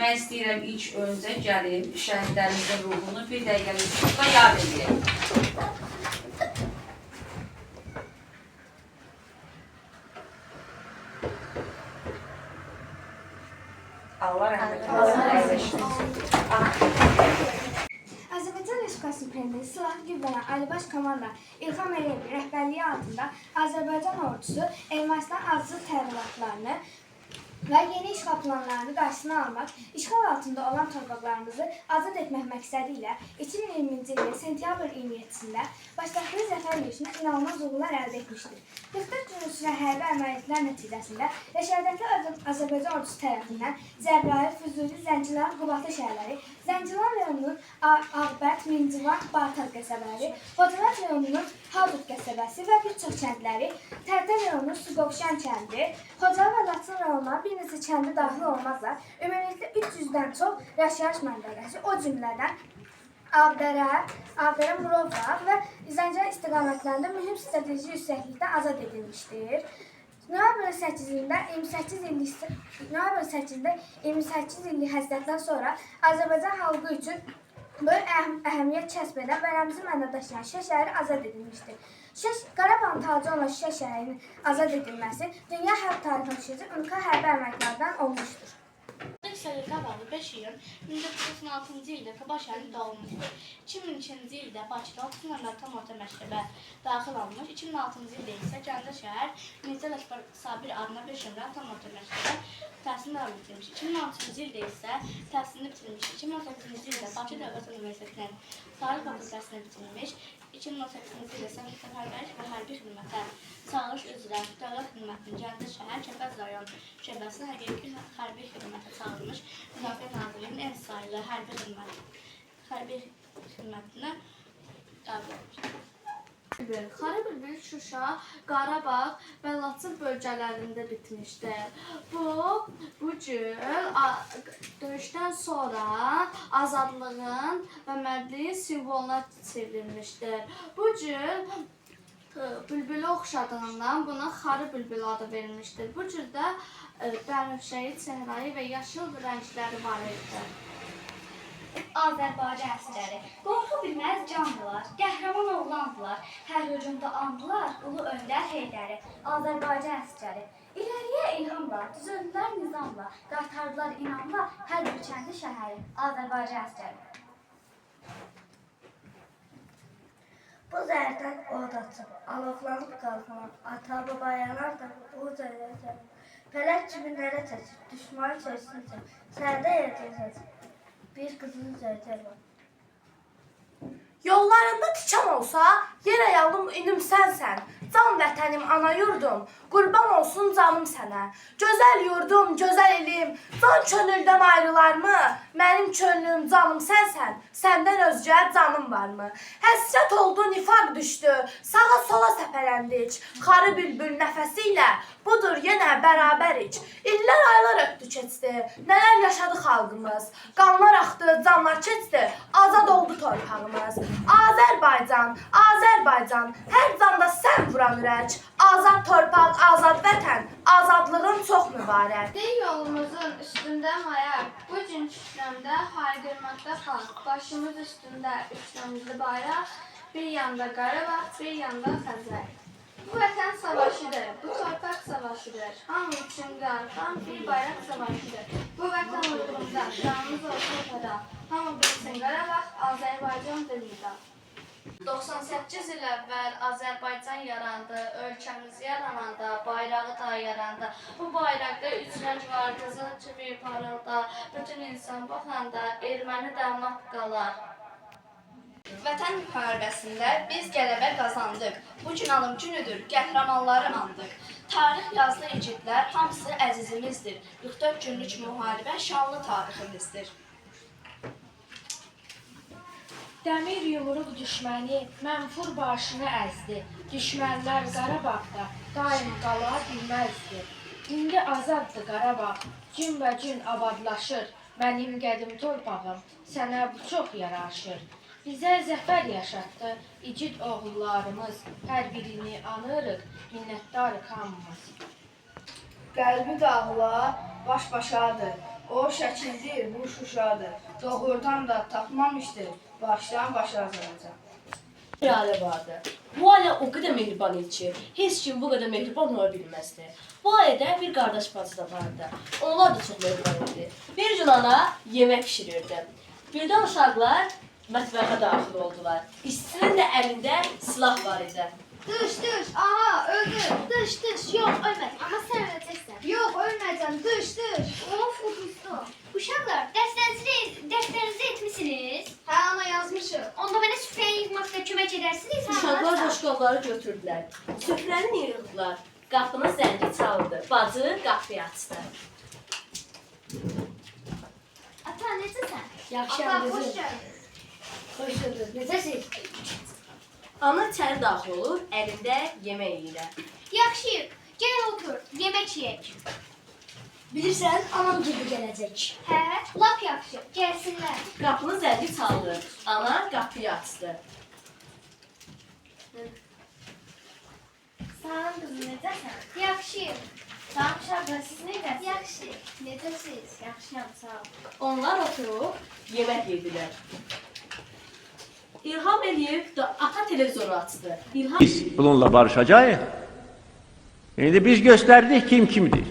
Mən istəyirəm ilk öncə gəlin şəhidlərimizin ruhunu bir dəqiqəlik tutla yad edəyək. Allah rəhmət eylesin. Azərbaycan Respublikasının Prezidenti Silahlı Qüvvələr Ali Baş Komandan İlham Əliyevin rəhbərliyi altında Azərbaycan ordusu Ermənistan azıcıq təbliğatlarını və yeni işğal planlarını qarşısına almaq, işğal altında olan torpaqlarımızı azad etmək məqsədi ilə 2020-ci ilin sentyabr 27-sində başlatdığı zəfər yürüyüşünə inanılmaz uğurlar əldə etmişdir. 44 gün sürən hərbi əməliyyatlar nəticəsində Rəşadətli Azərbaycan ordusu tərəfindən Cəbrayıl, Füzuli, Zəncilan, Qubadlı şəhərləri, Zəngilan rayonunun Ağbət, Mincivan, Bartaq qəsəbələri, Xocalı rayonunun Hadut qəsəbəsi və bir çox kəndləri, Tərtər rayonunun Suqovşan kəndi, Xocalı və Laçın rayonundan bir neçə kəndi daxil olmaqla ümumilikdə 300-dən çox yaşayış məntəqəsi, o cümlədən Ağdərə, Murovdağ və Zəncəran istiqamətlərində mühüm strateji yüksəklikdə azad edilmişdir. Noyabr 8-də 28 illik həsrətdən sonra Azərbaycan xalqı üçün böyük əhəmiyyət kəsb edən və rəmzi məna daşıyan Şuşa şəhəri azad edilmişdir. Qarabağın tacı olan Şuşa şəhərinin azad edilməsi dünya hərb tarixinə düşəcək unikal hərbi əməliyyatlardan olmuşdur. Yüksəlir Qabağı 5 iyun 1996-cı ildə Qaba şəhərində olmuşdur. 2002-ci ildə Bakıda 30 nömrəli tam orta məktəbə daxil olmuş. 2006-cı ildə isə Gəncə şəhər Mirzə Ələkbər Sabir adına 5 nömrəli tam orta məktəbə təhsilini davam etdirmiş. 2016-cı ildə isə təhsilini bitirmiş. 2018-ci ildə Bakı Dövlət Universitetinin Tarix fakültəsini bitirmiş. 2018-ci ildə isə Səfərbərlik və Hərbi Xidmətə çağırış üzrə Dövlət Xidmətinin Gəncə şəhər Kəpəz rayon şöbəsi həqiqi hərbi xidmətə çağırılmış. Müdafiə Nazirliyinin en sayılı hərbi xidmətinə qəbul olmuşdur. Xarı bülbül Şuşa, Qarabağ və Laçın bölgələrində bitmişdir. Bu cür döyüşdən sonra azadlığın və mərdliyin simvoluna çevrilmişdir. Bu cür bülbülü oxşadığından buna xarı bülbül adı verilmişdir. Bu cürdə bənövşəyi, çəhrayı və yaşıl rəngləri var idi. Azərbaycan əsgəri qorxu bilməz canlılar, qəhrəman oğlandılar, hər hücumda andılar ulu öndər Heydəri. Azərbaycan əsgəri İləriyə ilhamla, düzəldilər nizamla, qaytardılar inamla hər bir kəndi şəhəri. Azərbaycan əsgəri. Bu zərdən od açıb, alovlanıb qalxanam, ata-baba yanar da bu zərdən. Fələk kimi nərə çəkib, düşmanı çəksin, sərdə yerəcək. Bir qızın zərcər var. Yollarında tikan olsa, yerə yalım inim sənsən. Can vətənim, ana yurdum, qurban olsun canım sənə. Gözəl yurdum, gözəl elim, can könüldən ayrılarmı? Mənim könlüm, canım sənsən, səndən özgə canım varmı? Həsrət oldu, nifaq düşdü, sağa sola səpələndik. Xarı bülbül nəfəsi ilə budur yenə bərabərik. İllər aylar ötdü keçdi, nələr yaşadı xalqımız. Qanlar axdı, canlar keçdi, azad oldu torpağımız. Azərbaycan, Azərbaycan, hər canda sən vuran ürək. Azad torpaq, azad vətən, azadlığın çox mübarək. Dey yolumuzun üstündə mayaq, bu gün küçləmdə haygırmaqda xalq. Başımız üstündə üçləmizli bayraq, bir yanda Qarabağ, bir yanda Xəzər. Bu vətən savaşıdır, bu torpaq savaşıdır. Hamı üçün qarxan bir bayraq savaşıdır. Bu vətən uğrunda canımız olsun fəda. Hamı bilsin Qarabağ, Azərbaycan dilində. 98 il əvvəl Azərbaycan yarandı, ölkəmiz yarananda, bayrağı da yarandı. Bu bayraqda üç rəng var, qızıl kimi parılda, bütün insan baxanda erməni də mat qalar. Vətən müharibəsində biz qələbə qazandıq. Bu gün alım günüdür, qəhrəmanları andıq. Tarix yazılı igidlər hamısı əzizimizdir. 44 günlük müharibə şanlı tariximizdir. Dəmir yumruq düşməni mənfur başını əzdi. Düşmənlər Qarabağda daim qala bilməzdi. İndi azaddır Qarabağ, günbəgün abadlaşır. Mənim qədim torpağım, sənə bu çox yaraşır. Bizə zəfər yaşatdı igid oğullarımız. Hər birini anırıq, minnətdarıq hamımız. Qəlbi dağlar baş-başadır. O şəkildir, bu Şuşadır. Doğrudan da tapmamışdır, başdan başa azalacaq. Bir ailə vardı. Bu ailə o qədər mehriban idi ki, heç kim bu qədər mehriban ola bilməzdi. Bu ailədə bir qardaş bacı da vardı. Onlar da çox mehriban idi. Bir gün ana yemək pişirirdi. Birdən uşaqlar mətbəxə daxil oldular. İşçinin də əlində silah var idi. Dış, aha, öldü. Dış, yok ölmedim ama sen öleceksin. Yok ölmeyeceğim, dış. Of, uçtu. Uşaklar, derslerinizi etmişsiniz. Ha ana yazmışım. Onda bana süfreyi yıkmakta kömek edersiniz. Uşaqlar boşqabları götürdülər. Süfrəni yığdılar. Qapının zəngi çaldı. Bacı qapıyı açdı. Ata, necəsən? Yaxşıyam Ata, qızım. hoş geldin. Hoş gördük. Necəsiz? Ana içəri daxil olur, əlində yemək yeyir. Yaxşıyıq. Gel otur, yemek yiyek. Bilirsən, anam gibi gələcək. He, lap yaxşı. Gelsinler. Qapının zəngi çaldı. Ana qapıyı açdı. Sağ ol kızım, necəsən? Yaxşıyım. Sağ ol uşaqlar, siz necəsiz? Yaxşı. Necəsiz? Yaxşıyam, sağ ol. Onlar oturub yemək yedilər. İlham Əliyev da ata televizoru açdı. İlham Biz bununla barışacağız. Şimdi biz gösterdik kim kimdir.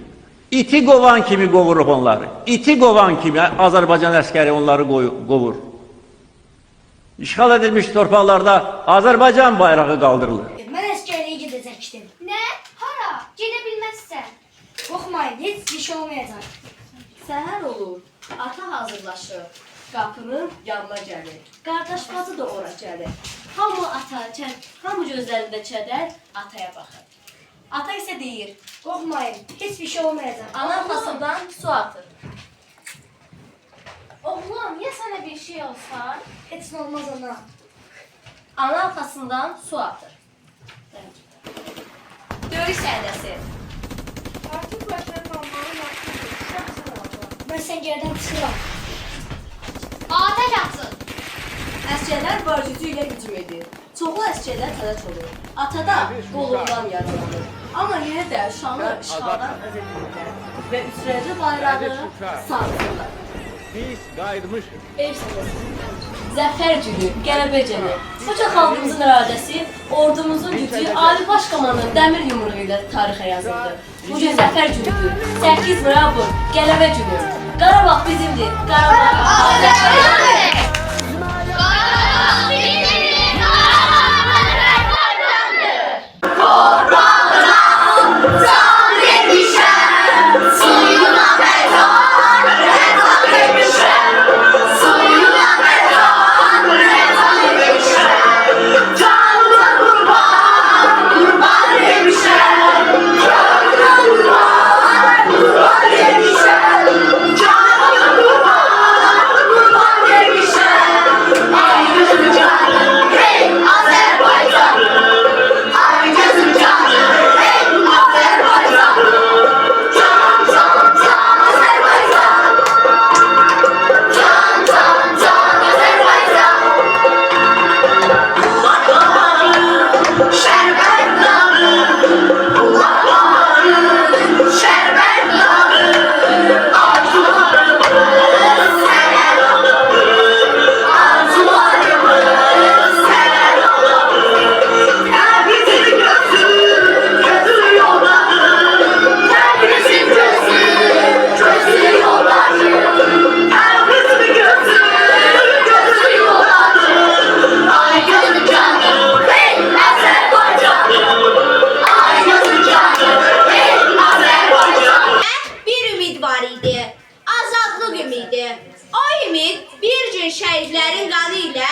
İti kovan kimi kovurup onları. İti kovan kimi Azerbaycan askeri onları kovur. İşgal edilmiş torpaqlarda Azerbaycan bayrağı kaldırılır. Mən əskərliyə gedəcəkdim. Ne? Hara? Gelebilmezsen. Qorxmayın, heç bir şey olmayacaq. Səhər olur, ata hazırlaşır. Qapının yanına gəlir. Qardaş bacı da ora gəlir. Hamı gözlərində çədər ataya baxır. Ata isə deyir, qorxmayın, heç bir şey olmayacaq. Ana arxasından su atır. Oğlum, ya sana bir şey olsa? Heç nə olmaz ana. Ana arxasından su atır. Döyüş səhnəsi. Artık başlarım olmalı Mən səngərdən çıxıram. Ateş atsın. Əskərlər var gücü ilə hücum edir. Çoxlu əskərlər tələf olur. Ata da qolundan yaralanır. Amma yenə də şanı işğaldan əzə edirlər və üçrəcə bayrağı saldırırlar. Biz qayıtmışıq. Ev səhnəsi. Zəfər günü, qələbə günü. Buca xalqımızın iradəsi, ordumuzun gücü Ali Baş Komandanın dəmir yumruğu ilə tarixə yazıldı. Bu gün zəfər günüdür. 8 noyabr, qələbə günü. Qarabağ bizimdir. Qarabağ Azərbaycandır. şəhidlərin qanı ilə,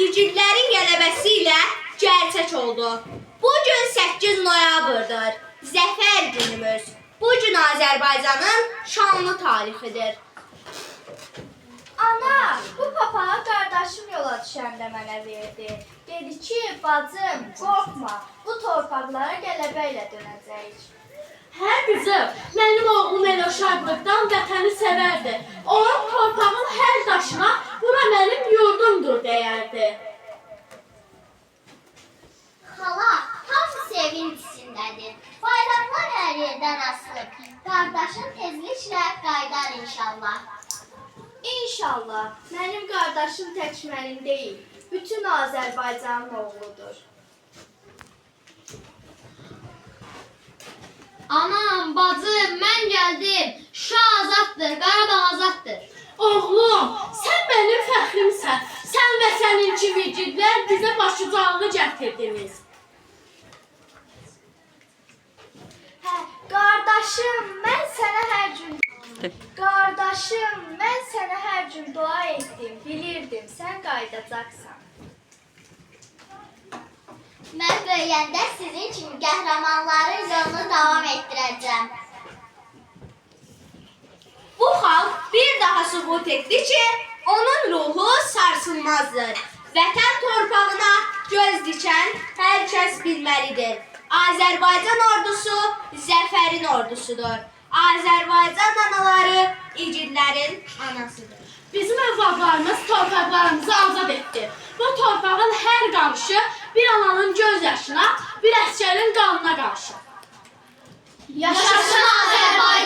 igidlərin qələbəsi ilə gerçək oldu. Bu gün 8 noyabrdır, zəfər günümüz. Bu gün Azərbaycanın şanlı tarixidir. Ana, bu papağı qardaşım yola düşəndə mənə verdi. Dedi ki, bacım, qorxma, bu torpaqlara qələbə ilə dönəcəyik. Hə qızım, mənim oğlum elə uşaqlıqdan vətəni sevərdi. Onun torpağın hər daşına bura mənim yurdumdur deyərdi. Xala, hamı sevinç içindədir. Bayramlar hər yerdən asılır. Qardaşın tezliklə qaydar inşallah. İnşallah. Mənim qardaşım tək mənim deyil. Bütün Azərbaycanın oğludur. Anam, bacım, mən gəldim. Şuşa azaddır, Qarabağ azaddır. Oğlum, sən mənim fəxrimsən. Sən və sənin kimi igidlər bizə başucaqlığı gətirdiniz. Hə, qardaşım, mən sənə hər gün dua etdim, bilirdim, sən qayıdacaqsan. Mən böyüyəndə sizin kimi qəhrəmanların yolunu davam etdirəcəm. Bu xalq bir daha sübut etdi ki, onun ruhu sarsılmazdır. Vətən torpağına göz dikən hər kəs bilməlidir. Azərbaycan ordusu zəfərin ordusudur. Azərbaycan anaları igidlərin anasıdır. Bizim övladlarımız torpaqlarımızı azad etdi. Bu torpağın hər qarışı bir ananın göz yaşına, bir əsgərin qanına qarşı. Yaşasın Azərbaycan!